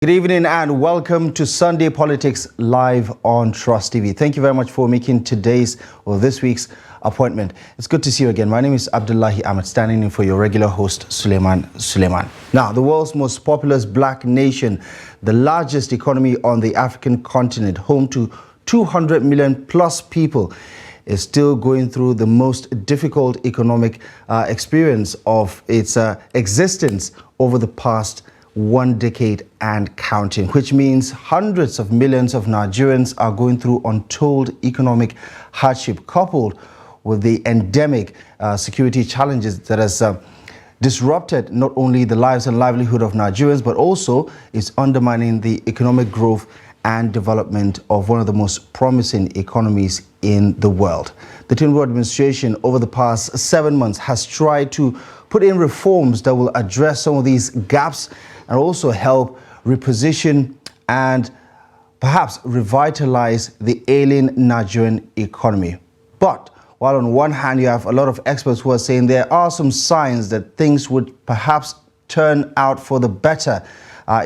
Good evening and welcome to Sunday Politics live on Trust TV. Thank you very much for making today's or this week's appointment. It's good to see you again. My name is Abdullahi Ahmed, standing in for your regular host, Suleiman. Now, the world's most populous black nation, the largest economy on the African continent, home to 200 million plus people, is still going through the most difficult economic experience of its existence over the past 1 decade and counting, which means hundreds of millions of Nigerians are going through untold economic hardship, coupled with the endemic security challenges that has disrupted not only the lives and livelihood of Nigerians, but also is undermining the economic growth and development of one of the most promising economies in the world. The Tinubu administration over the past 7 months has tried to put in reforms that will address some of these gaps and also help reposition and perhaps revitalize the ailing Nigerian economy. But while on one hand you have a lot of experts who are saying there are some signs that things would perhaps turn out for the better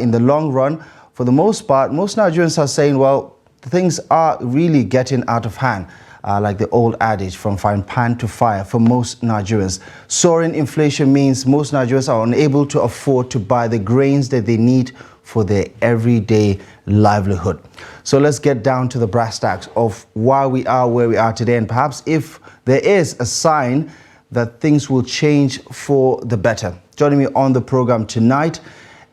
in the long run, for the most part, most Nigerians are saying, well, things are really getting out of hand. Like the old adage, from frying pan to fire for most Nigerians. Soaring inflation means most Nigerians are unable to afford to buy the grains that they need for their everyday livelihood. So let's get down to the brass tacks of why we are where we are today, and perhaps if there is a sign that things will change for the better. Joining me on the program tonight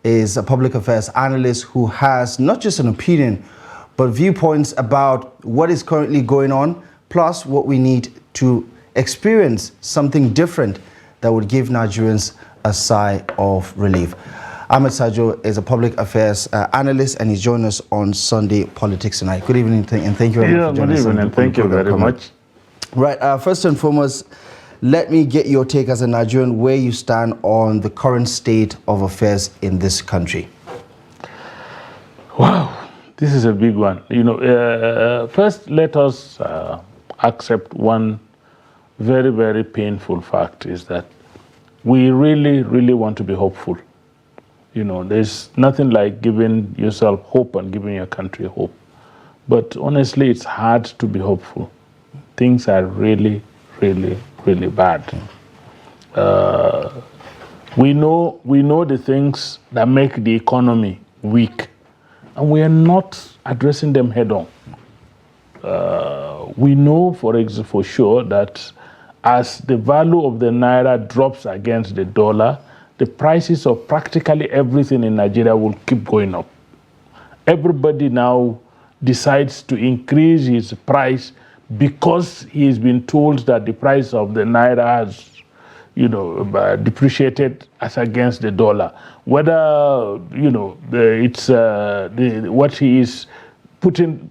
is a public affairs analyst who has not just an opinion, but viewpoints about what is currently going on, plus what we need to experience something different that would give Nigerians a sigh of relief. Ahmed Sajo is a public affairs analyst, and he's joining us on Sunday Politics tonight. Good evening, and thank you very much for joining us. Good evening, and thank you very much. Right, first and foremost, let me get your take as a Nigerian, where you stand on the current state of affairs in this country. Wow, this is a big one. First, let us accept one very, very painful fact, is that we really, really want to be hopeful. There's nothing like giving yourself hope and giving your country hope. But honestly, it's hard to be hopeful. Things are really, really, really bad. We know the things that make the economy weak, and we are not addressing them head on. We know, for sure, that as the value of the naira drops against the dollar, the prices of practically everything in Nigeria will keep going up. Everybody now decides to increase his price because he's been told that the price of the naira has, depreciated as against the dollar. Whether, it's what he is putting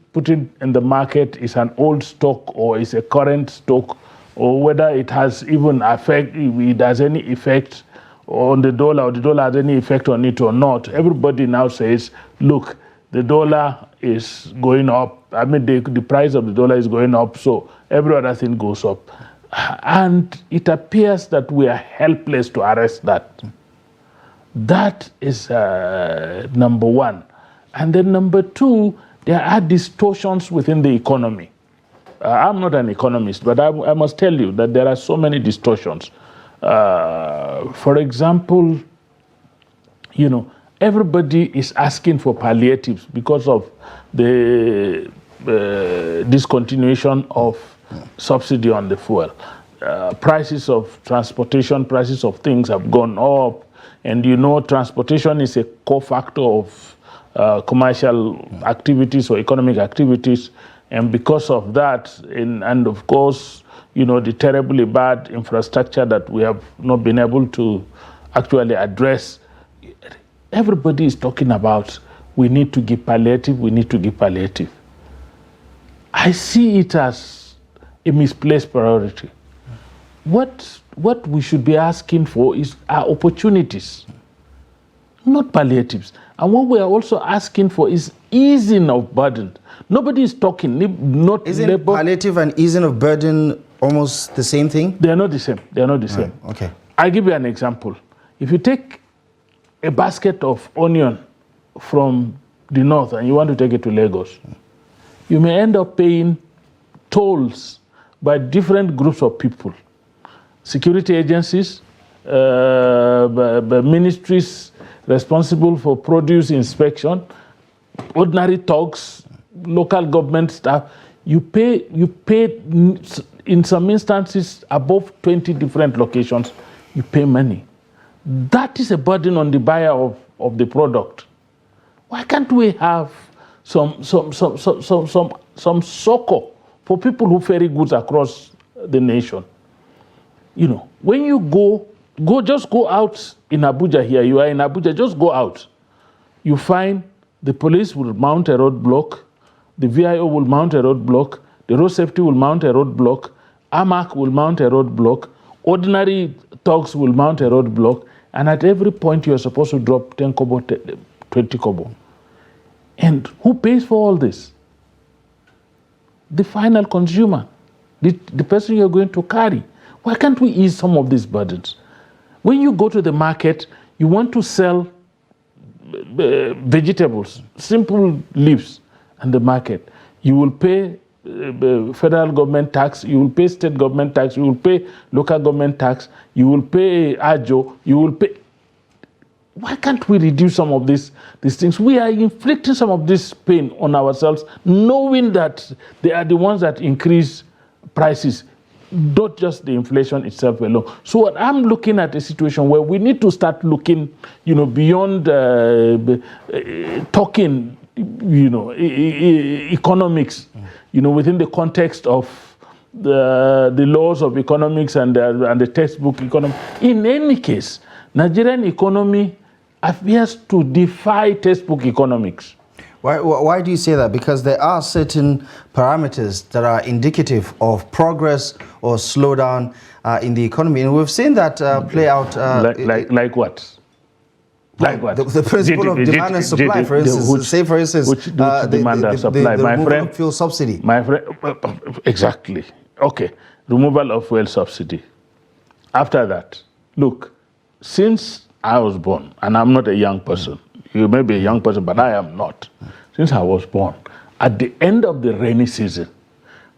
in the market is an old stock or is a current stock, or whether it has even it has any effect on the dollar, or the dollar has any effect on it or not. Everybody now says, look, the dollar is going up. I mean, the price of the dollar is going up, so every other thing goes up. And it appears that we are helpless to arrest that. That is number one. And then number two, there are distortions within the economy. I'm not an economist, but I must tell you that there are so many distortions. For example, everybody is asking for palliatives because of the discontinuation of subsidy on the fuel. Prices of transportation, prices of things have gone up, and transportation is a core factor of commercial activities or economic activities, and because of that, and of course, the terribly bad infrastructure that we have not been able to actually address, everybody is talking about we need to give palliative, we need to give palliative. I see it as a misplaced priority. What we should be asking for is our opportunities, not palliatives. And what we are also asking for is easing of burden. Nobody is talking, Isn't labor. Palliative and easing of burden almost the same thing? They are not the same. They are not the same. Okay. I'll give you an example. If you take a basket of onion from the north and you want to take it to Lagos, you may end up paying tolls by different groups of people, security agencies, by ministries responsible for produce inspection, ordinary thugs, local government staff. You pay in some instances above 20 different locations, you pay money. That is a burden on the buyer of the product. Why can't we have some succor for people who ferry goods across the nation? You know, when you just go out in Abuja here, you are in Abuja, just go out. You find the police will mount a roadblock, the VIO will mount a roadblock, the road safety will mount a roadblock, AMAC will mount a roadblock, ordinary thugs will mount a roadblock, and at every point you are supposed to drop 10 kobo, 20 kobo. And who pays for all this? The final consumer, the person you're going to carry. Why can't we ease some of these burdens? When you go to the market, you want to sell vegetables, simple leaves, and the market. You will pay federal government tax, you will pay state government tax, you will pay local government tax, you will pay AJO, you will pay. Why can't we reduce some of these things? We are inflicting some of this pain on ourselves, knowing that they are the ones that increase prices, not just the inflation itself alone. So I'm looking at a situation where we need to start looking, beyond talking, economics, within the context of the laws of economics and the textbook economy. In any case, Nigerian economy appears to defy textbook economics. Why do you say that? Because there are certain parameters that are indicative of progress or slowdown in the economy, and we've seen that play out. Like what? Like what? The principle of demand and supply, for instance. Say, for instance, which demand and supply. The my removal friend, of fuel subsidy. My friend, exactly. Okay, removal of fuel subsidy. After that, look, since I was born, and I'm not a young person. You may be a young person, but I am not. Since I was born, at the end of the rainy season,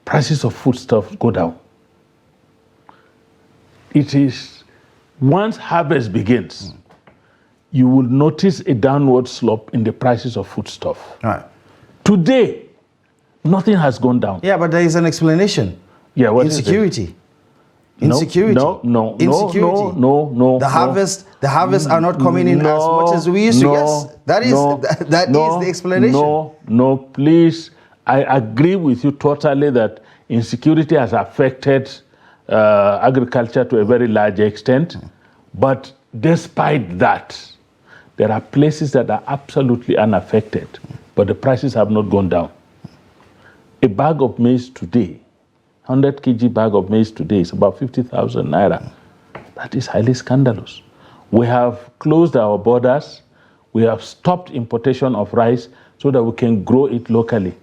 prices of foodstuffs go down. It is, once harvest begins, you will notice a downward slope in the prices of foodstuff. Right. Today, nothing has gone down. Yeah, but there is an explanation. Yeah, what insecurity. Is it? Insecurity. No. The harvests are not coming in as much as we used to. Yes, that is the explanation. No, please. I agree with you totally that insecurity has affected agriculture to a very large extent. But despite that, there are places that are absolutely unaffected, but the prices have not gone down. A bag of maize today, 100 kg bag of maize today is about 50,000 naira. That is highly scandalous. We have closed our borders. We have stopped importation of rice so that we can grow it locally.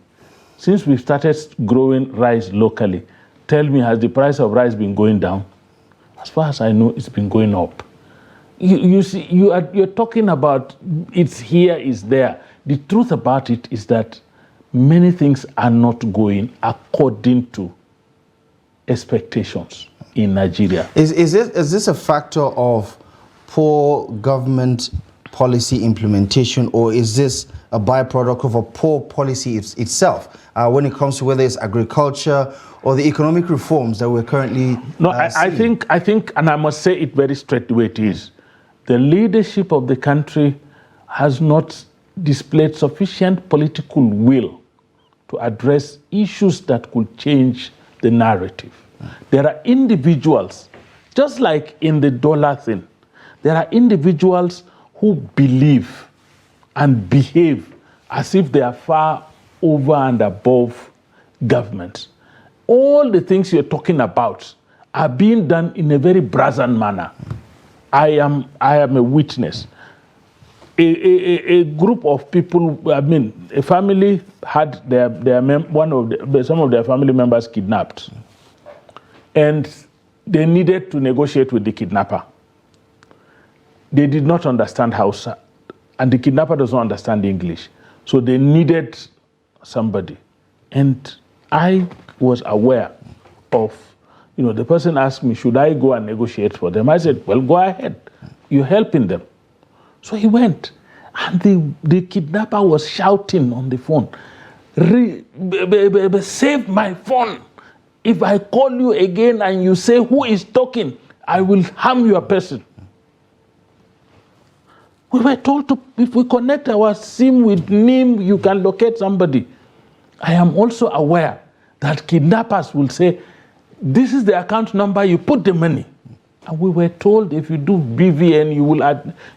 Since we started growing rice locally, tell me, has the price of rice been going down? As far as I know, it's been going up. You see, you're talking about it's here, it's there. The truth about it is that many things are not going according to expectations in Nigeria. Is this a factor of poor government policy implementation, or is this a byproduct of a poor policy itself when it comes to whether it's agriculture or the economic reforms that we're currently I think, and I must say it very straight the way it is, the leadership of the country has not displayed sufficient political will to address issues that could change the narrative. There are individuals, just like in the dollar thing, there are individuals who believe and behave as if they are far over and above government. All the things you're talking about are being done in a very brazen manner. I am a witness. A group of people, a family had some of their family members kidnapped, and they needed to negotiate with the kidnapper. They did not understand Hausa. and the kidnapper does not understand English. So they needed somebody. And I was aware of, the person asked me, should I go and negotiate for them? I said, well, go ahead. You're helping them. So he went. And the kidnapper was shouting on the phone, save my phone. If I call you again and you say who is talking, I will harm your person. We were told to, if we connect our SIM with NIM, you can locate somebody. I am also aware that kidnappers will say, this is the account number, you put the money. And we were told if you do BVN,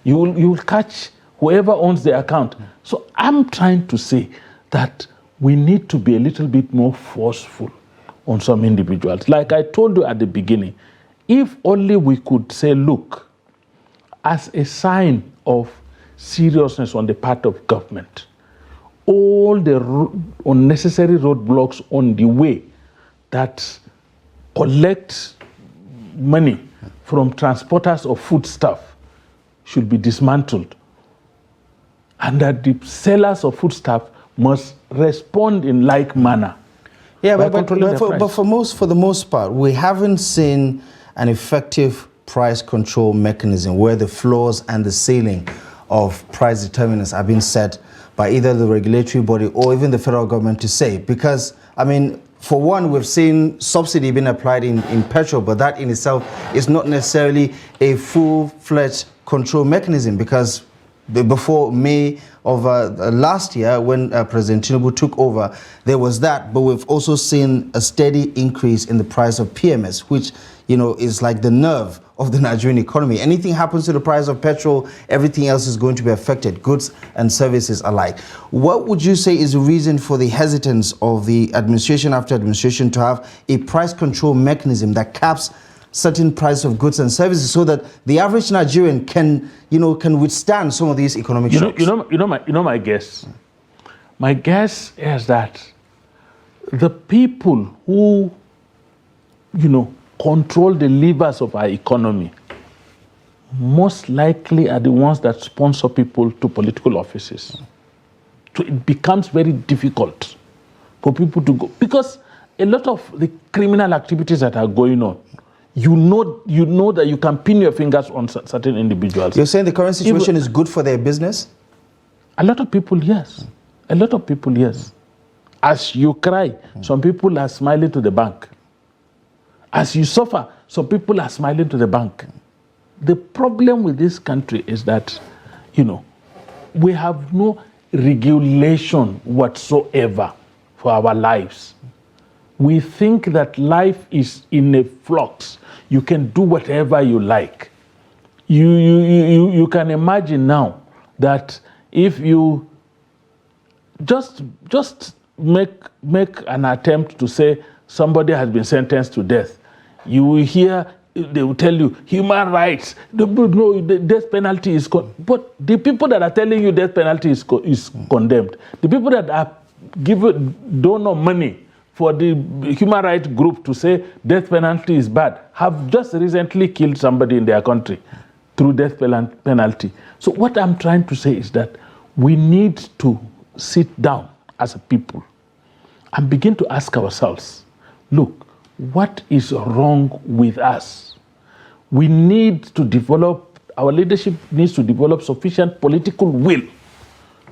you will catch whoever owns the account. So I'm trying to say that we need to be a little bit more forceful on some individuals. Like I told you at the beginning, if only we could say, look, as a sign of seriousness on the part of government, all the unnecessary roadblocks on the way that collect money from transporters of foodstuff should be dismantled, and that the sellers of foodstuff must respond in like manner. Yeah, but for the most part, we haven't seen an effective price control mechanism where the floors and the ceiling of price determinants are being set by either the regulatory body or even the federal government to say. Because, I mean, for one, we've seen subsidy being applied in petrol, but that in itself is not necessarily a full-fledged control mechanism, because before May of last year, when President Tinubu took over, there was that, but we've also seen a steady increase in the price of PMS, which, is like the nerve of the Nigerian economy. Anything happens to the price of petrol, everything else is going to be affected, goods and services alike. What would you say is the reason for the hesitance of the administration after administration to have a price control mechanism that caps certain price of goods and services so that the average Nigerian can withstand some of these economic shocks? My guess. My guess is that the people who, control the levers of our economy most likely are the ones that sponsor people to political offices. So it becomes very difficult for people to go, because a lot of the criminal activities that are going on, you know that you can pin your fingers on certain individuals. You're saying the current situation is good for their business? A lot of people, yes. A lot of people, yes. As you cry, some people are smiling to the bank. As you suffer, some people are smiling to the bank. The problem with this country is that, we have no regulation whatsoever for our lives. We think that life is in a flux. You can do whatever you like. You can imagine now that if you just make an attempt to say somebody has been sentenced to death, you will hear, they will tell you, human rights, no, the death penalty is, but the people that are telling you death penalty is condemned, the people that are donor money for the human rights group to say death penalty is bad, have just recently killed somebody in their country through death penalty. So what I'm trying to say is that we need to sit down as a people and begin to ask ourselves, look, what is wrong with us? We need to develop, our leadership needs to develop sufficient political will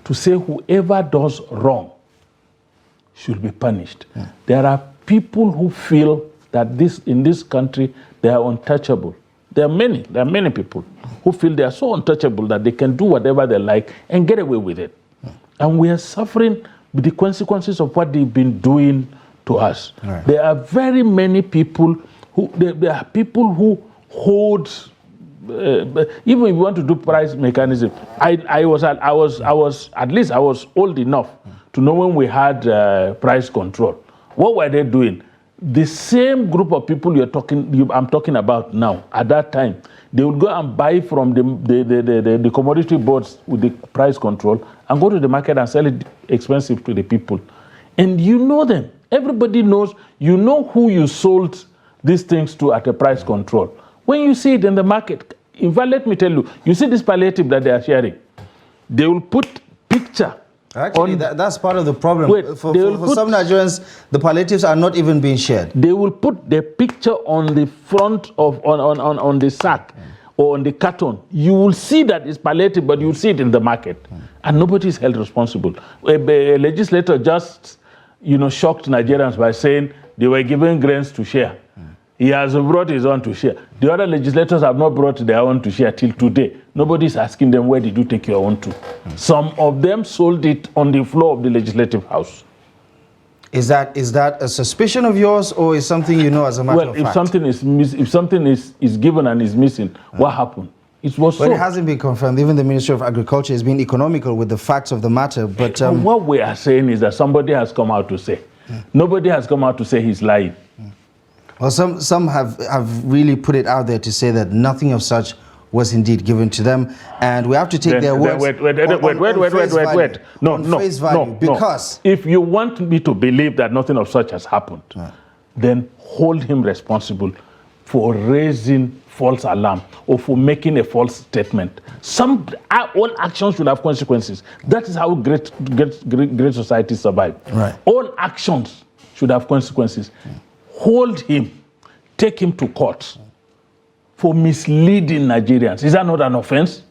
to say whoever does wrong should be punished. Yeah. There are people who feel that in this country, they are untouchable. There are many people who feel they are so untouchable that they can do whatever they like and get away with it. Yeah. And we are suffering with the consequences of what they've been doing to us. Right. There are very many people there are people who hold, even if you want to do price mechanism, I was old enough to know when we had price control. What were they doing? The same group of people I'm talking about now, at that time, they would go and buy from the commodity boards with the price control and go to the market and sell it expensive to the people. And you know them. Everybody knows, you know who you sold these things to at a price control. When you see it in the market, in fact, let me tell you, you see this palliative that they are sharing. They will put picture. Actually, that's part of the problem. Wait, for some Nigerians, the palliatives are not even being shared. They will put the picture on the front of on the sack or on the carton. You will see that it's palliative, but you will see it in the market, and nobody is held responsible. A legislator just, shocked Nigerians by saying they were giving grains to share. He has brought his own to share. The other legislators have not brought their own to share till today. Nobody is asking them, where did you take your own to? Some of them sold it on the floor of the legislative house. Is that a suspicion of yours, or is something you know as a matter of fact? If something is given and is missing, what happened? It was But it hasn't been confirmed. Even the Ministry of Agriculture has been economical with the facts of the matter. But what we are saying is that somebody has come out to say. Nobody has come out to say he's lying. Well, some have really put it out there to say that nothing of such was indeed given to them, and we have to take their words. Wait. Face value, because if you want me to believe that nothing of such has happened, then hold him responsible for raising false alarm or for making a false statement. All actions should have consequences. That is how great societies survive. Right. All actions should have consequences. Hold him, take him to court for misleading Nigerians. Is that not an offense?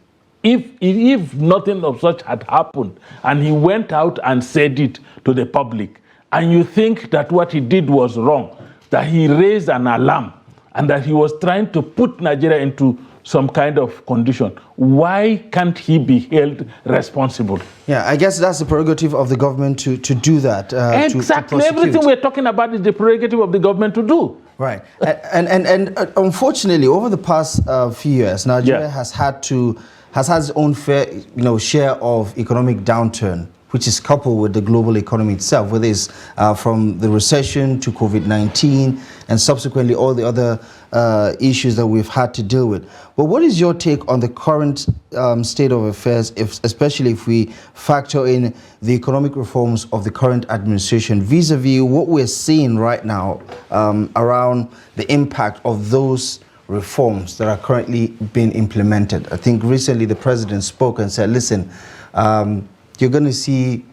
If nothing of such had happened and he went out and said it to the public, and you think that what he did was wrong, that he raised an alarm and that he was trying to put Nigeria into some kind of condition, why can't he be held responsible? Yeah, I guess that's the prerogative of the government to do that. Exactly. Everything we're talking about is the prerogative of the government to do. Right. And unfortunately, over the past few years, Nigeria has had its own fair, share of economic downturn, which is coupled with the global economy itself, whether it's from the recession to COVID-19 and subsequently all the other issues that we've had to deal with. But what is your take on the current state of affairs, especially if we factor in the economic reforms of the current administration vis-a-vis what we're seeing right now around the impact of those reforms that are currently being implemented? I think recently the president spoke and said, listen, you're going to see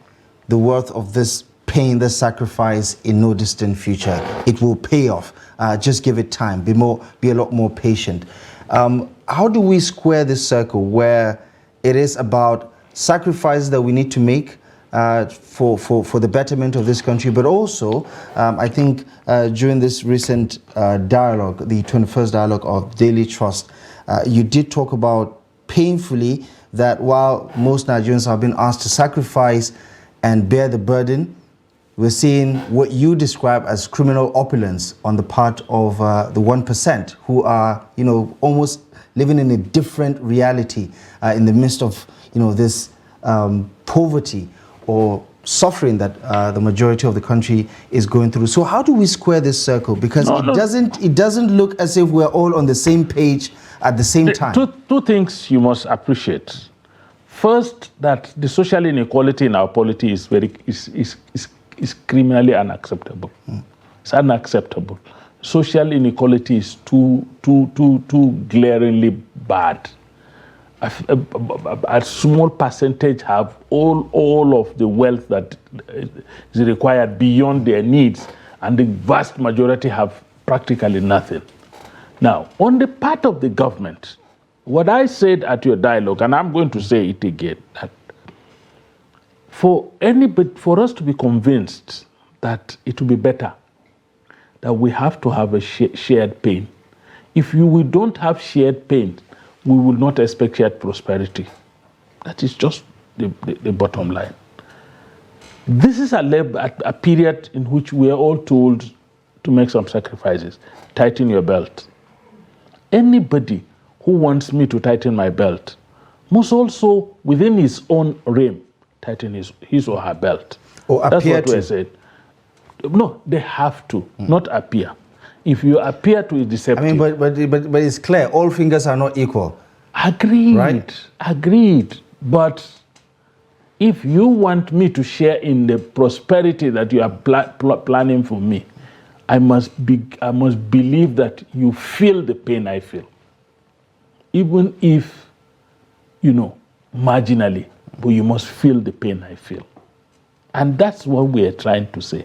the worth of this pain, this sacrifice in no distant future. It will pay off. Just give it time. Be a lot more patient. How do we square this circle where it is about sacrifices that we need to make for the betterment of this country, but also I think during this recent dialogue, the 21st dialogue of Daily Trust, you did talk about painfully that while most Nigerians have been asked to sacrifice and bear the burden, we're seeing what you describe as criminal opulence on the part of the 1% who are, almost living in a different reality in the midst of, this poverty or suffering that the majority of the country is going through. So how do we square this circle? Because it doesn't look as if we're all on the same page at the same time. Two things you must appreciate. First, that the social inequality in our polity is criminally unacceptable. It's unacceptable. Social inequality is too glaringly bad. A small percentage have all of the wealth that is required beyond their needs, and the vast majority have practically nothing. Now, on the part of the government, what I said at your dialogue, and I'm going to say it again, that for us to be convinced that it will be better, that we have to have a shared pain. If we don't have shared pain, we will not expect shared prosperity. That is just the bottom line. This is a period in which we are all told to make some sacrifices. Tighten your belt. Anybody who wants me to tighten my belt must also, within his own realm, tighten his or her belt. Or That's appear what we said. No, they have to, not appear. If you appear to, it's deceptive. I mean, but it's clear, all fingers are not equal. Agreed. Right? Agreed. But if you want me to share in the prosperity that you are planning for me, I must believe that you feel the pain I feel. Even if, marginally. but you must feel the pain I feel. And that's what we are trying to say.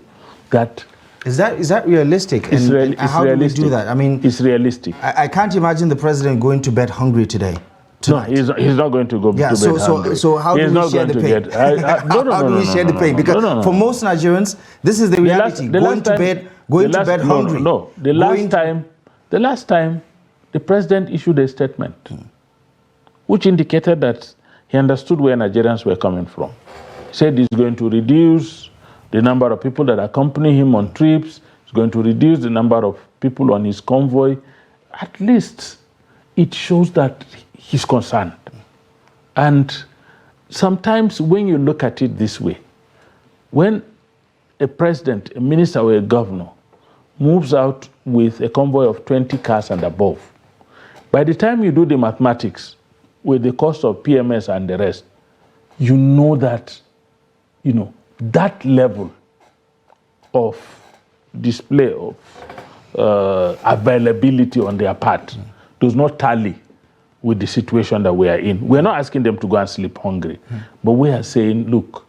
That is that realistic? And how realistic. do we do that? I mean, it's realistic. I can't imagine the president going to bed hungry today. Tonight. No, he's not going to go to bed hungry. So how do we share the pain? How do we share the pain? Because for most Nigerians, this is the reality. Going to bed hungry. No. The last time, the president issued a statement, which indicated that he understood where Nigerians were coming from. He said he's going to reduce the number of people that accompany him on trips. He's going to reduce the number of people on his convoy. At least it shows that he's concerned. And sometimes when you look at it this way, when a president, a minister, or a governor moves out with a convoy of 20 cars and above, by the time you do the mathematics with the cost of PMS and the rest, you know that, that level of display of availability on their part does not tally with the situation that we are in. We're not asking them to go and sleep hungry, but we are saying, look,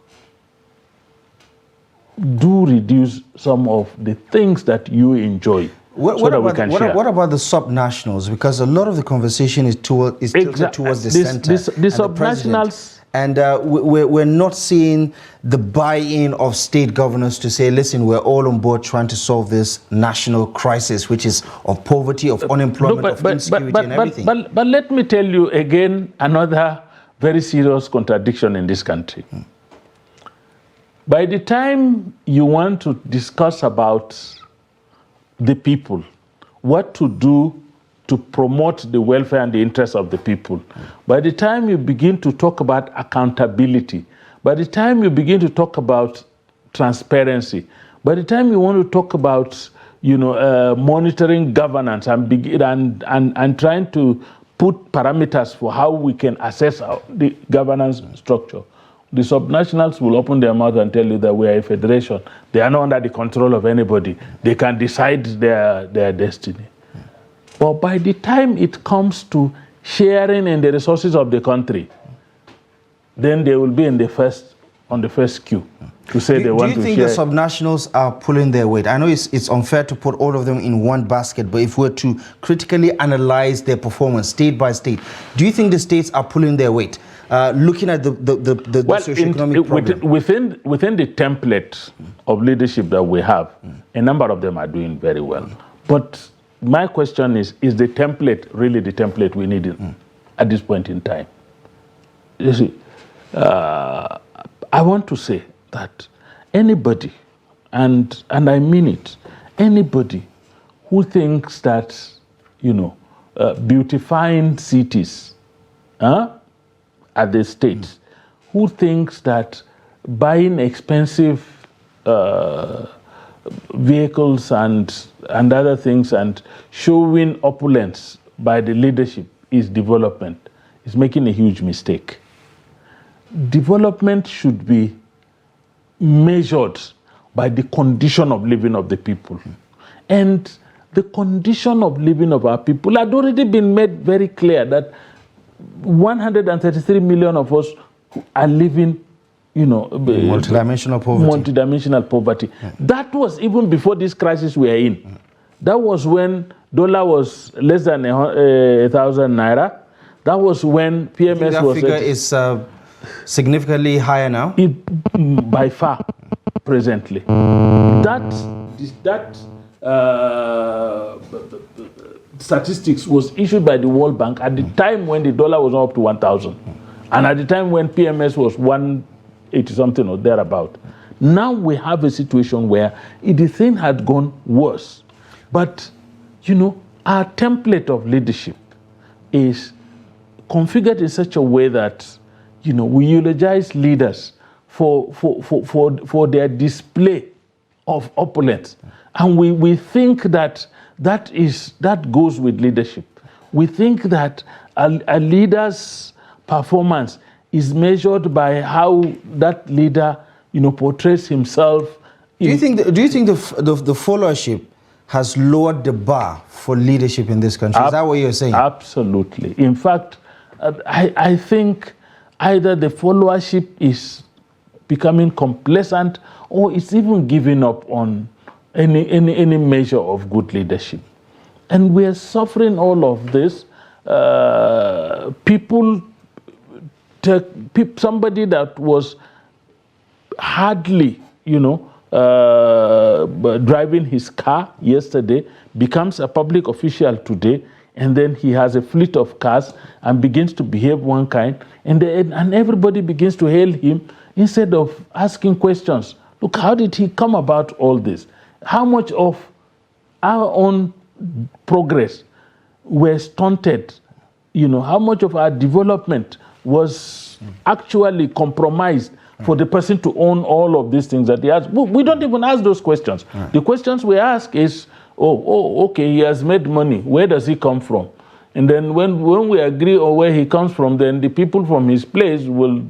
do reduce some of the things that you enjoy. What about the subnationals? Because a lot of the conversation is tilted towards the center. The subnationals. And we're not seeing the buy-in of state governors to say, listen, we're all on board trying to solve this national crisis, which is of poverty, of unemployment, of insecurity and everything. But let me tell you again, another very serious contradiction in this country. By the time you want to discuss about the people, what to do to promote the welfare and the interests of the people, by the time you begin to talk about accountability, by the time you begin to talk about transparency, by the time you want to talk about monitoring governance and trying to put parameters for how we can assess the governance structure, the subnationals will open their mouth and tell you that we are a federation. They are not under the control of anybody. They can decide their destiny. But by the time it comes to sharing in the resources of the country, then they will be on the first queue to say they want to share. Do you think the subnationals are pulling their weight? I know it's unfair to put all of them in one basket, but if we're to critically analyze their performance state by state, do you think the states are pulling their weight? Looking at the socioeconomic problem. Within the template of leadership that we have, a number of them are doing very well. But my question is the template really the template we need at this point in time? You see, I want to say that anybody, and I mean it, anybody who thinks that, beautifying cities, at the states, who thinks that buying expensive vehicles and other things and showing opulence by the leadership is development, is making a huge mistake. Development should be measured by the condition of living of the people. And the condition of living of our people had already been made very clear that 133 million of us are living, multidimensional poverty. That was even before this crisis we are in. That was when dollar was less than 1,000 naira. That was when PMS was. That figure is significantly higher now. By far, presently. That statistics was issued by the World Bank at the time when the dollar was up to 1,000, and at the time when PMS was 180 something or thereabout. Now we have a situation where the thing had gone worse. But, our template of leadership is configured in such a way that, we eulogize leaders for their display of opulence. And we think that goes with leadership. We think that a leader's performance is measured by how that leader, portrays himself. Do you think the followership has lowered the bar for leadership in this country? Is that what you're saying? Absolutely. In fact, I think either the followership is becoming complacent or it's even giving up on any measure of good leadership. And we are suffering all of this. Somebody that was hardly, driving his car yesterday becomes a public official today, and then he has a fleet of cars and begins to behave one kind, and everybody begins to hail him instead of asking questions. Look, how did he come about all this? How much of our own progress were stunted? How much of our development was actually compromised for the person to own all of these things that he has? We don't even ask those questions. The questions we ask is, okay, he has made money. Where does he come from? And then when we agree on where he comes from, then the people from his place will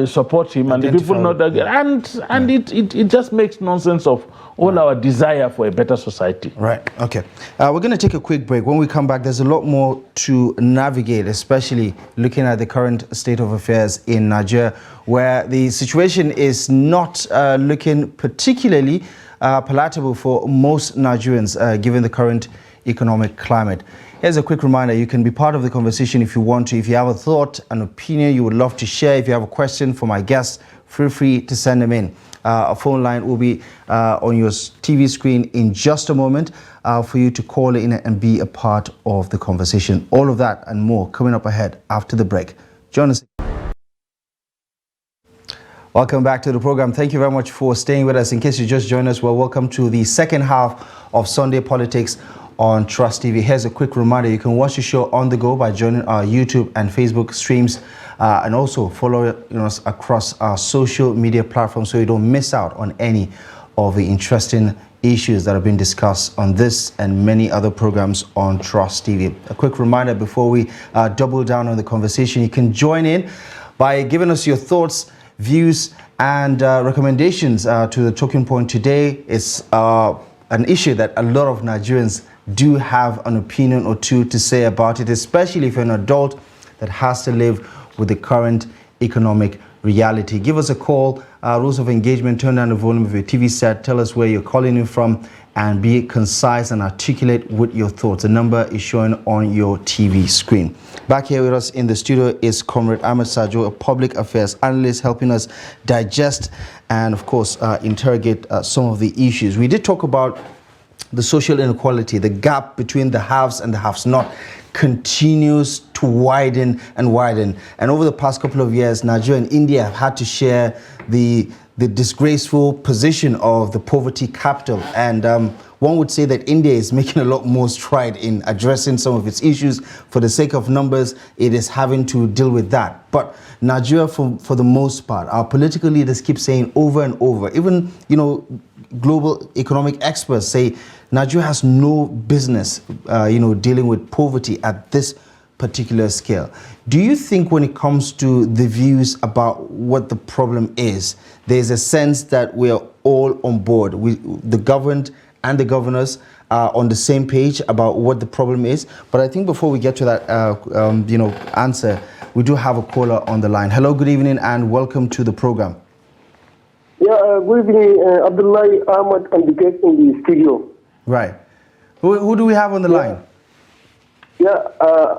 support him, and the people not agree. And it just makes nonsense of all our desire for a better society. Right. Okay. We're going to take a quick break. When we come back, there's a lot more to navigate, especially looking at the current state of affairs in Nigeria, where the situation is not looking particularly palatable for most Nigerians, given the current economic climate. Here's a quick reminder. You can be part of the conversation if you want to. If you have a thought, an opinion you would love to share, if you have a question for my guests, feel free to send them in. A phone line will be on your TV screen in just a moment for you to call in and be a part of the conversation. All of that and more coming up ahead after the break. Join us. Welcome back to the program. Thank you very much for staying with us. In case you just joined us, well, welcome to the second half of Sunday Politics on Trust TV. Here's a quick reminder. You can watch the show on the go by joining our YouTube and Facebook streams, and also follow us across our social media platforms so you don't miss out on any of the interesting issues that have been discussed on this and many other programs on Trust TV. A quick reminder before we double down on the conversation, you can join in by giving us your thoughts, views, and recommendations to the talking point today. It's an issue that a lot of Nigerians do have an opinion or two to say about it, especially if you're an adult that has to live with the current economic reality. Give us a call. Rules of engagement: turn down the volume of your TV set, tell us where you're calling in from, and be concise and articulate with your thoughts. The number is showing on your TV screen. Back here with us in the studio is Comrade Ahmed Sajo, a public affairs analyst, helping us digest and, of course, interrogate some of the issues. We did talk about the social inequality. The gap between the haves and the have-not continues to widen and widen. And over the past couple of years, Nigeria and India have had to share the disgraceful position of the poverty capital. And one would say that India is making a lot more stride in addressing some of its issues. For the sake of numbers, it is having to deal with that. But Nigeria, for the most part, our political leaders keep saying over and over, even, global economic experts say Nigeria has no business, dealing with poverty at this particular scale. Do you think when it comes to the views about what the problem is, there's a sense that we are all on board? The governed and the governors are on the same page about what the problem is. But I think before we get to that, answer, we do have a caller on the line. Hello, good evening, and welcome to the program. Yeah, good evening, Abdullahi Ahmad, and the guest in the studio. Right. Who do we have on the line? Yeah,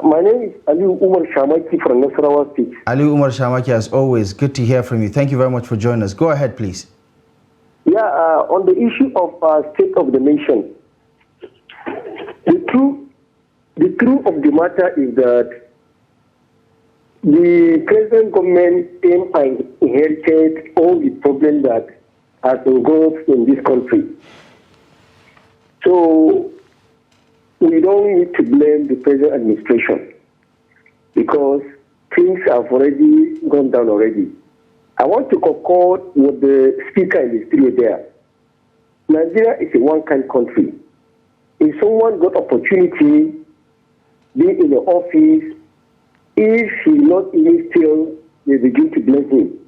my name is Ali Umar Shamaki from Nasarawa State. Ali Umar Shamaki, as always, good to hear from you. Thank you very much for joining us. Go ahead, please. Yeah, on the issue of state of the nation, the truth of the matter is that the present government came and inherited all the problems that are engulfed in this country. So we don't need to blame the present administration because things have already gone down already. I want to concord with the speaker in the studio there. Nigeria is a one-kind country. If someone got opportunity, being in the office, if he not even still, they begin to blame him.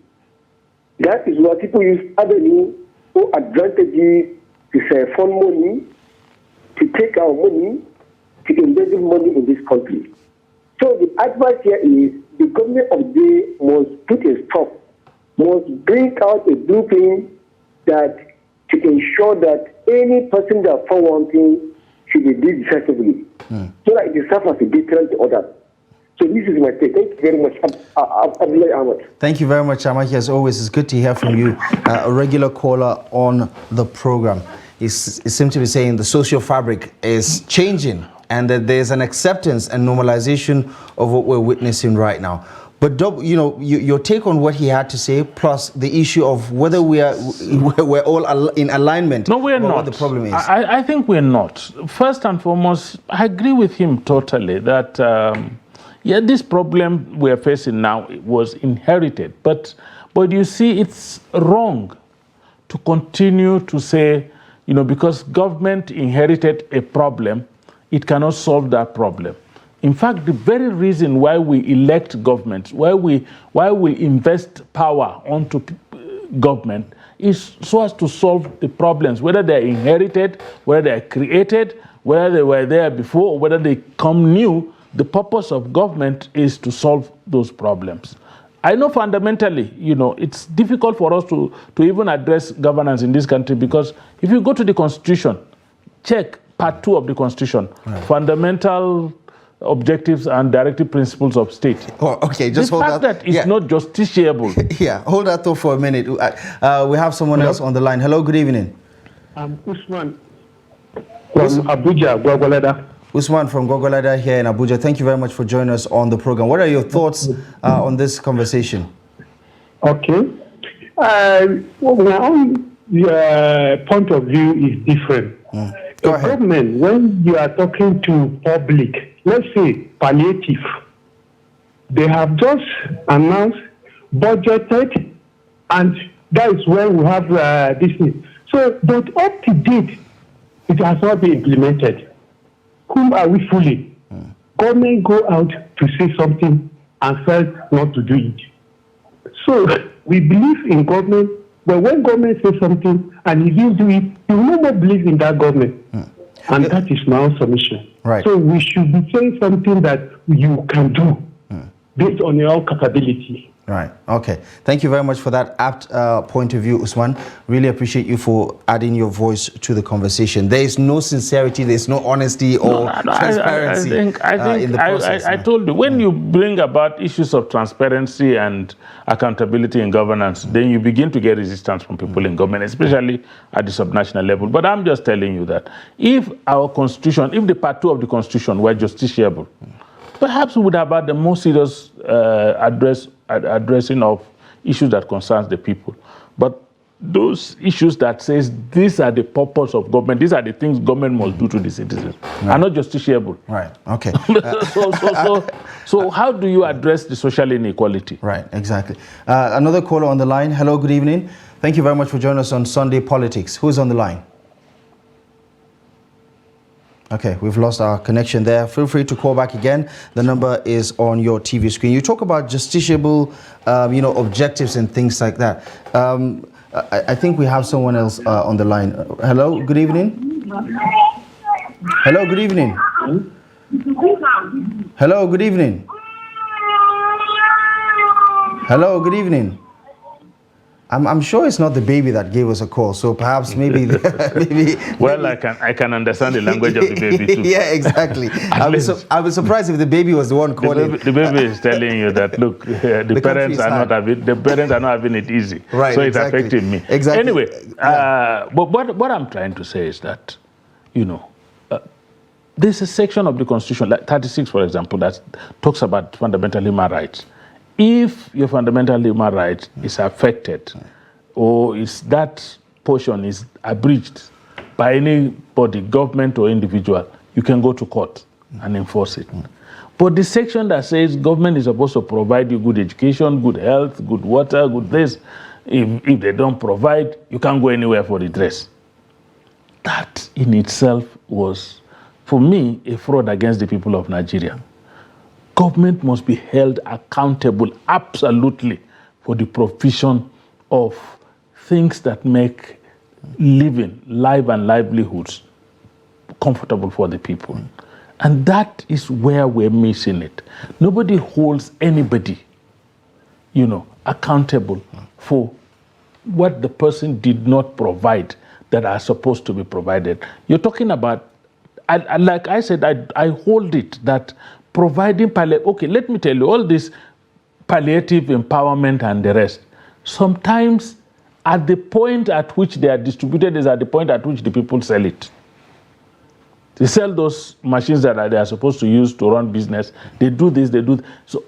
That is why people use avenue or advantages to sell fund money, to take our money, to invest money in this country. So the advice here is the government of the day must put a stop, must bring out a blueprint that to ensure that any person that found one thing should be did decisively, so that it serves as a deterrent to others. So this is my take. Thank you very much, Abdullah Ahmed. Thank you very much, Amaki. As always, it's good to hear from you, a regular caller on the program. It seems to be saying the social fabric is changing and that there's an acceptance and normalization of what we're witnessing right now. But your take on what he had to say, plus the issue of whether we're all in alignment. No, we're not. What the problem is. I think we're not. First and foremost, I agree with him totally that this problem we're facing now was inherited. But you see, it's wrong to continue to say, because government inherited a problem, it cannot solve that problem. In fact, the very reason why we elect governments, why we invest power onto government, is so as to solve the problems, whether they're inherited, whether they're created, whether they were there before, or whether they come new. The purpose of government is to solve those problems. I know fundamentally, it's difficult for us to even address governance in this country, because if you go to the Constitution, check Part 2 of the Constitution, fundamental objectives and directive principles of state. Oh, okay, just hold that. The fact that it's not justiciable. Yeah, hold that thought for a minute. We have someone else on the line. Hello, good evening. I'm Usman from Abuja, Gwagwalada. Usman from Gwagwalada here in Abuja. Thank you very much for joining us on the program. What are your thoughts on this conversation? Okay. My own point of view is different. Go ahead. Government, when you are talking to public, let's say palliative, they have just announced, budgeted, and that is when we have this thing. So, but up to date, it has not been implemented. Whom are we fooling? Government go out to say something and says not to do it. So we believe in government, but when government says something and he didn't do it, you will no more believe in that government. And that is my own submission. Right. So we should be saying something that you can do based on your own capability. Right. Okay. Thank you very much for that apt point of view, Usman. Really appreciate you for adding your voice to the conversation. There is no sincerity, there is no honesty or transparency in the process. I told you, when you bring about issues of transparency and accountability in governance, then you begin to get resistance from people in government, especially at the subnational level. But I'm just telling you that if our constitution, if the Part 2 of the constitution were justiciable, perhaps we would have had the more serious addressing of issues that concerns the people. But those issues that says these are the purpose of government, these are the things government must do to the citizens, are not justiciable. Right. Okay. So how do you address the social inequality? Right. Exactly. Another caller on the line. Hello. Good evening. Thank you very much for joining us on Sunday Politics. Who's on the line? Okay, we've lost our connection there. Feel free to call back again. The number is on your TV screen. You talk about justiciable, objectives and things like that. I think we have someone else on the line. Hello, good evening. Hello, good evening. Hello, good evening. Hello, good evening. I'm sure it's not the baby that gave us a call, so perhaps maybe. Well, I can understand the language of the baby too. Yeah, exactly. I was surprised if the baby was the one calling. The baby is telling you that look, the parents are not having it easy, right? So it's affecting me. Exactly. Anyway, but what I'm trying to say is that, there's a section of the Constitution, like 36, for example, that talks about fundamental human rights. If your fundamental human right is affected, or that portion is abridged by anybody, government or individual, you can go to court and enforce it. But the section that says government is supposed to provide you good education, good health, good water, good this, if they don't provide, you can't go anywhere for redress. That in itself was, for me, a fraud against the people of Nigeria. Government must be held accountable, absolutely, for the provision of things that make life and livelihoods comfortable for the people. And that is where we're missing it. Nobody holds anybody, accountable for what the person did not provide that are supposed to be provided. You're talking about, like I said, I hold it that providing okay, let me tell you, all this palliative empowerment and the rest, sometimes at the point at which they are distributed is at the point at which the people sell it. They sell those machines that they are supposed to use to run business. They do this, they do. So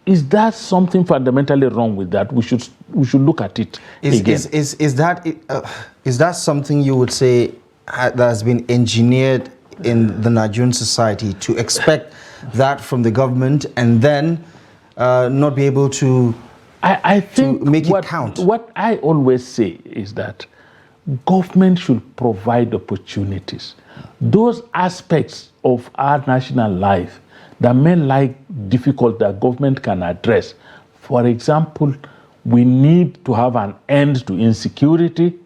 is that something fundamentally wrong with that? We should look at it again. Is that something you would say that has been engineered in the Nigerian society to expect that from the government and then not be able to, I think make it count? What I always say is that government should provide opportunities. Those aspects of our national life that men like difficult that government can address. For example, we need to have an end to insecurity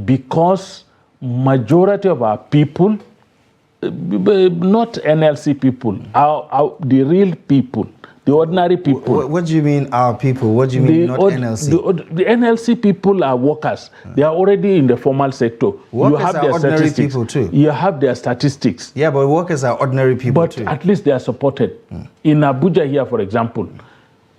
because majority of our people, not NLC people, the real people, the ordinary people. What do you mean our people? What do you mean not NLC? The NLC people are workers. They are already in the formal sector. Workers you have are their ordinary statistics. people too. You have their statistics. Yeah, but workers are ordinary people too. But at least they are supported. In Abuja here, for example,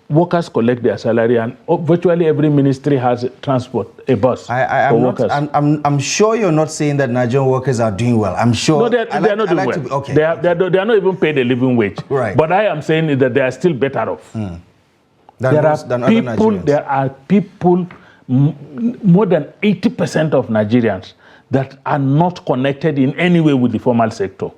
workers collect their salary, and virtually every ministry has transport, a bus for workers. I'm sure you're not saying that Nigerian workers are doing well. I'm sure. No, they are not doing well. Okay. They are not even paid a living wage. Right. But I am saying that they are still better off. There are people, more than 80% of Nigerians that are not connected in any way with the formal sector.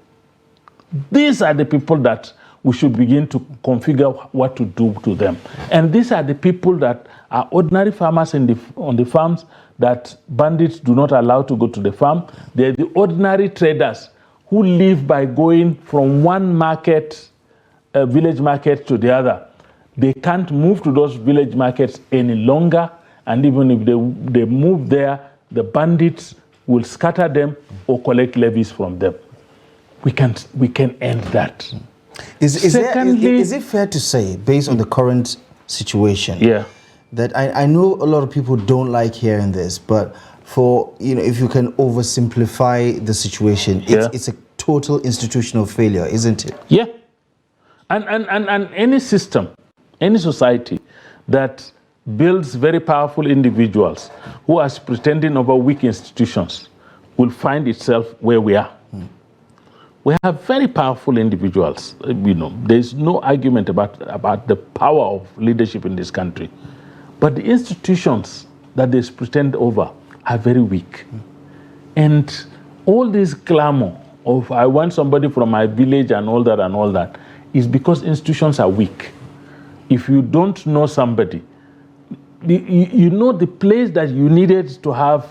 These are the people that we should begin to configure what to do to them. And these are the people that are ordinary farmers on the farms that bandits do not allow to go to the farm. They're the ordinary traders who live by going from one market, village market, to the other. They can't move to those village markets any longer, and even if they move there, the bandits will scatter them or collect levies from them. We can end that. Is it fair to say, based on the current situation, that I know a lot of people don't like hearing this, but if you can oversimplify the situation, it's a total institutional failure, isn't it? Yeah. And any system, any society that builds very powerful individuals who are pretending over weak institutions will find itself where we are. We have very powerful individuals. There's no argument about the power of leadership in this country. But the institutions that they pretend over are very weak. And all this clamor of I want somebody from my village and all that is because institutions are weak. If you don't know somebody, the place that you needed to have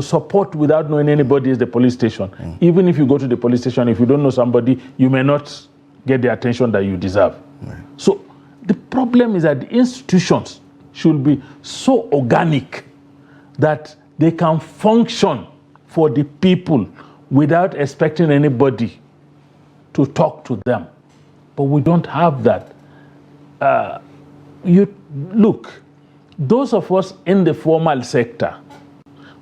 support without knowing anybody is the police station. Even if you go to the police station, if you don't know somebody, you may not get the attention that you deserve. So the problem is that the institutions should be so organic that they can function for the people without expecting anybody to talk to them. But we don't have that. Look, those of us in the formal sector,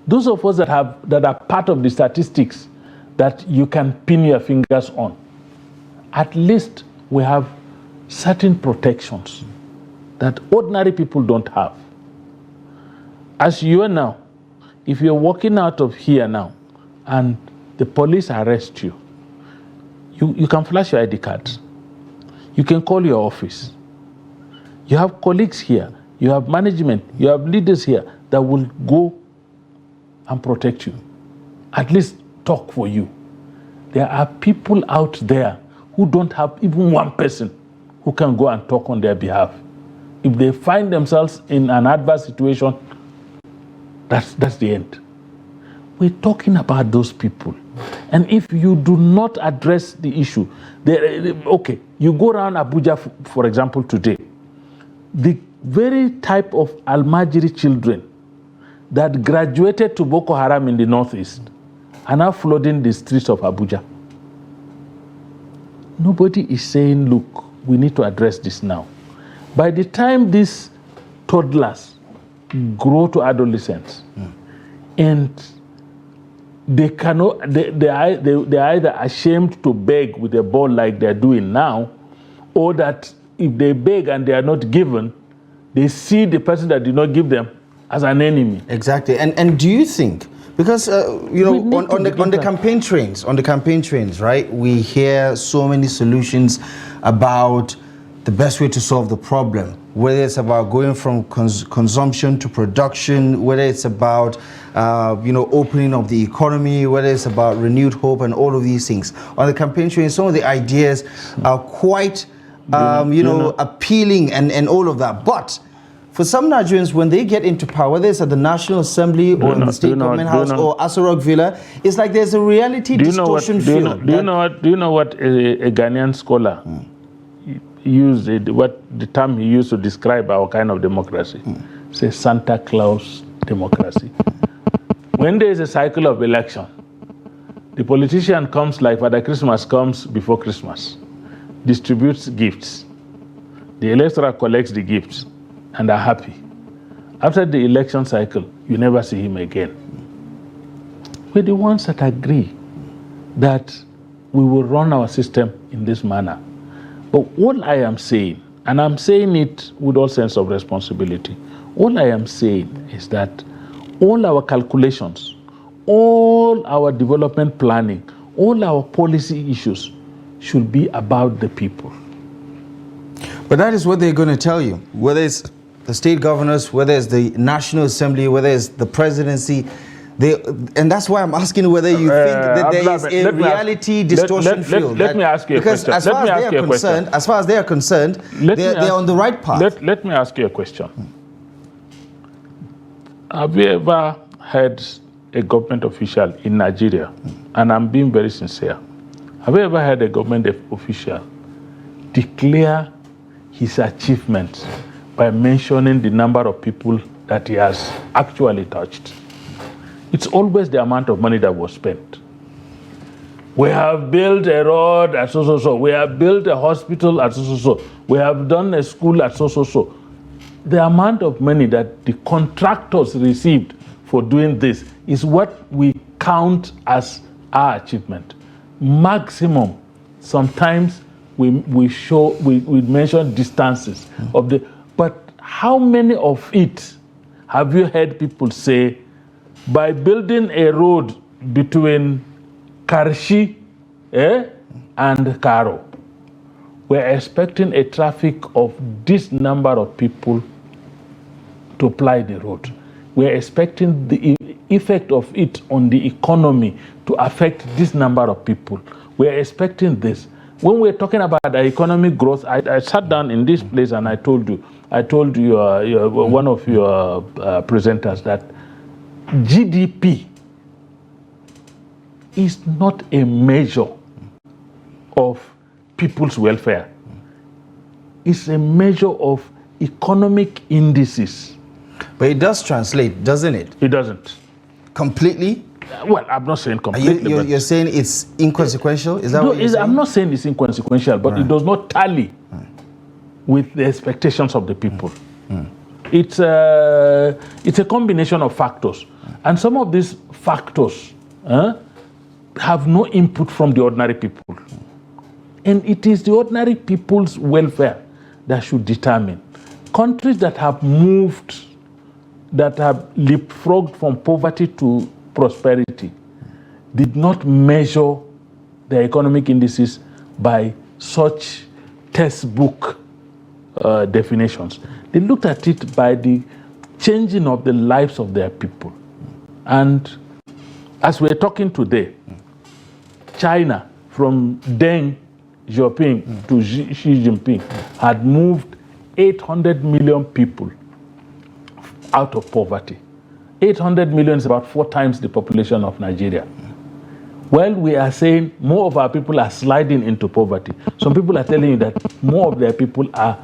those of us that are part of the statistics that you can pin your fingers on, at least we have certain protections that ordinary people don't have. As you are now, if you're walking out of here now and the police arrest you, you can flash your ID cards. You can call your office. You have colleagues here. You have management. You have leaders here that will go and protect you, at least talk for you. There are people out there who don't have even one person who can go and talk on their behalf. If they find themselves in an adverse situation, that's the end. We're talking about those people. And if you do not address the issue, you go around Abuja, for example, today, the very type of Almajiri children that graduated to Boko Haram in the northeast are now flooding the streets of Abuja. Nobody is saying, look, we need to address this now. By the time these toddlers grow to adolescence, and they cannot, they're either ashamed to beg with a ball like they're doing now, or that if they beg and they are not given, they see the person that did not give them as an enemy. Exactly. And do you think, because on the campaign trains, right, we hear so many solutions about the best way to solve the problem, whether it's about going from consumption to production, whether it's about opening of the economy, whether it's about renewed hope and all of these things. On the campaign train, some of the ideas are quite appealing and all of that. But for some Nigerians, when they get into power, whether it's at the National Assembly or in the State Government House or Aso Rock Villa, it's like there's a reality distortion field. Do you know what a Ghanaian scholar used, what the term he used to describe our kind of democracy? Say Santa Claus democracy. When there is a cycle of election, the politician comes like Father Christmas comes before Christmas, distributes gifts. The electorate collects the gifts and are happy. After the election cycle, you never see him again. We're the ones that agree that we will run our system in this manner. But all I am saying, and I'm saying it with all sense of responsibility, all I am saying is that all our calculations, all our development planning, all our policy issues should be about the people. But that is what they're going to tell you, whether it's the state governors, whether it's the National Assembly, whether it's the presidency. And that's why I'm asking whether you think that there is a reality distortion field. Let me ask you a question. Because as far as they are concerned, they're on the right path. Let me ask you a question. Have you ever heard a government official in Nigeria, and I'm being very sincere, have you ever heard a government official declare his achievements by mentioning the number of people that he has actually touched? It's always the amount of money that was spent. We have built a road at so. We have built a hospital at so. We have done a school at so. The amount of money that the contractors received for doing this is what we count as our achievement. Maximum. Sometimes we mention distances of the, but how many of it have you heard people say, by building a road between Karshi and Karo, we're expecting a traffic of this number of people to ply the road. We're expecting the effect of it on the economy to affect this number of people. We're expecting this. When we're talking about the economic growth, I sat down in this place and I told you, one of your presenters that GDP is not a measure of people's welfare. It's a measure of economic indices. But it does translate, doesn't it? It doesn't. Completely? Well, I'm not saying completely. You're saying it's inconsequential? Is that what you're saying? I'm not saying it's inconsequential, but it does not tally with the expectations of the people. It's a combination of factors. And some of these factors have no input from the ordinary people. And it is the ordinary people's welfare that should determine. Countries that have moved, that have leapfrogged from poverty to prosperity, did not measure their economic indices by such textbook definitions. They looked at it by the changing of the lives of their people. And as we're talking today, China, from Deng Xiaoping to Xi Jinping, had moved 800 million people out of poverty. 800 million is about 4 times the population of Nigeria. Well, we are saying more of our people are sliding into poverty. Some people are telling you that more of their people are,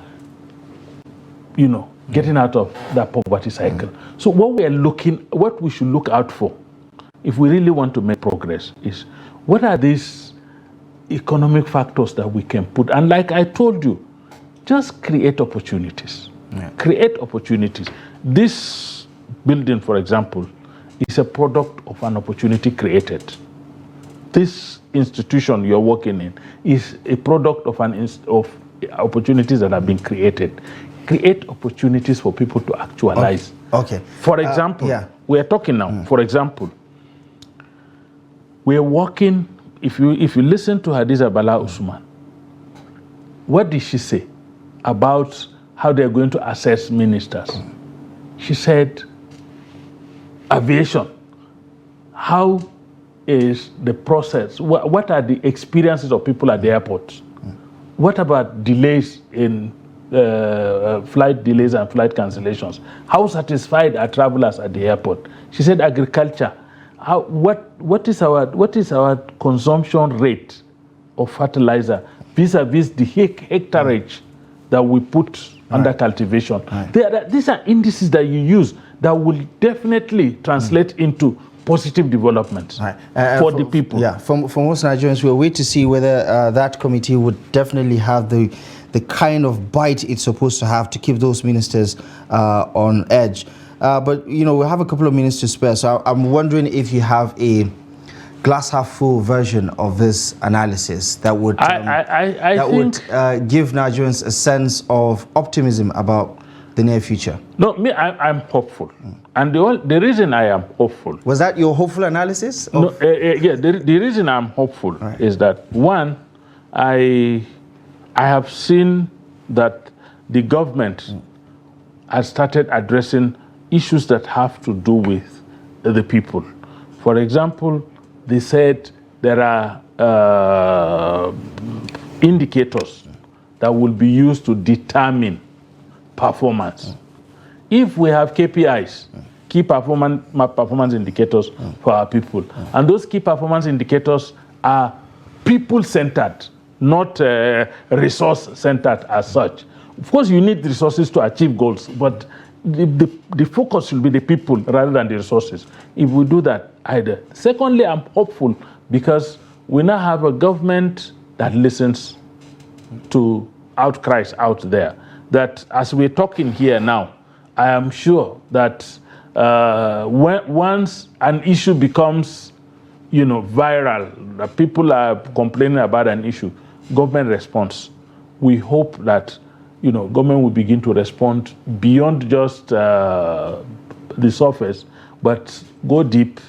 getting out of that poverty cycle. So what we should look out for, if we really want to make progress, is what are these economic factors that we can put. And like I told you, just create opportunities. Yeah. Create opportunities. This building, for example, is a product of an opportunity created. This institution you're working in is a product of of opportunities that have been created. Create opportunities for people to actualize. Okay. For example, we are talking now. For example, we are working. If you listen to Hadiza Bala Usman, what did she say about how they are going to assess ministers? She said, aviation. How is the process? What are the experiences of people at the airport? What about delays in flight delays and flight cancellations? How satisfied are travelers at the airport? She said agriculture. What is our consumption rate of fertilizer vis-a-vis the hectareage that we put under cultivation? These are indices that you use that will definitely translate into positive development for the people. Yeah, for most Nigerians, we'll wait to see whether that committee would definitely have the kind of bite it's supposed to have to keep those ministers on edge. But, you know, we have a couple of minutes to spare, so I'm wondering if you have a glass half full version of this analysis that would give Nigerians a sense of optimism about the near future. No, I'm hopeful. And the reason I am hopeful... Was that your hopeful analysis? No, the reason I'm hopeful is that, one, I have seen that the government has started addressing issues that have to do with the people. For example, they said there are indicators that will be used to determine performance. If we have KPIs, key performance indicators for our people, and those key performance indicators are people-centered, not resource-centered as such. Of course, you need resources to achieve goals, but the focus should be the people rather than the resources. If we do that, either. Secondly, I'm hopeful because we now have a government that listens to outcries out there. That as we're talking here now, I am sure that once an issue becomes, viral, that people are complaining about an issue, government responds. We hope that, government will begin to respond beyond just the surface, but go deep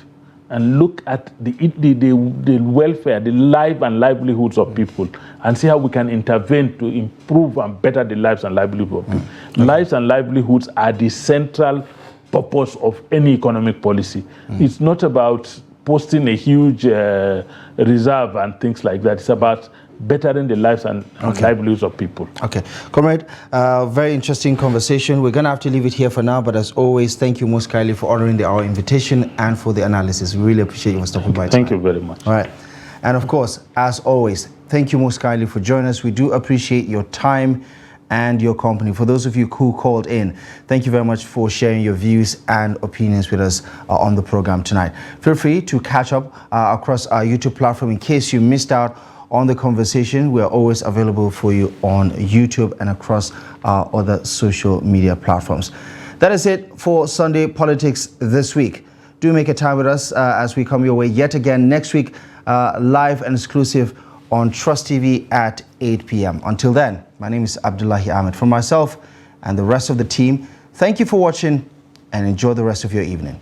and look at the welfare, the life and livelihoods of people, and see how we can intervene to improve and better the lives and livelihoods of people. Lives and livelihoods are the central purpose of any economic policy. It's not about posting a huge reserve and things like that. It's about bettering the lives and livelihoods of people. Okay. Comrade, very interesting conversation. We're going to have to leave it here for now, but as always, thank you most kindly for honoring our invitation and for the analysis. We really appreciate you for stopping by. Thank you very much. All right. And of course, as always, thank you most kindly for joining us. We do appreciate your time and your company. For those of you who called in, thank you very much for sharing your views and opinions with us on the program tonight. Feel free to catch up across our YouTube platform in case you missed out on the conversation. We are always available for you on YouTube and across our other social media platforms. That is it for Sunday Politics this week. Do make a time with us as we come your way yet again next week, live and exclusive on Trust TV at 8 p.m. Until then, my name is Abdullahi Ahmed. For myself and the rest of the team, thank you for watching and enjoy the rest of your evening.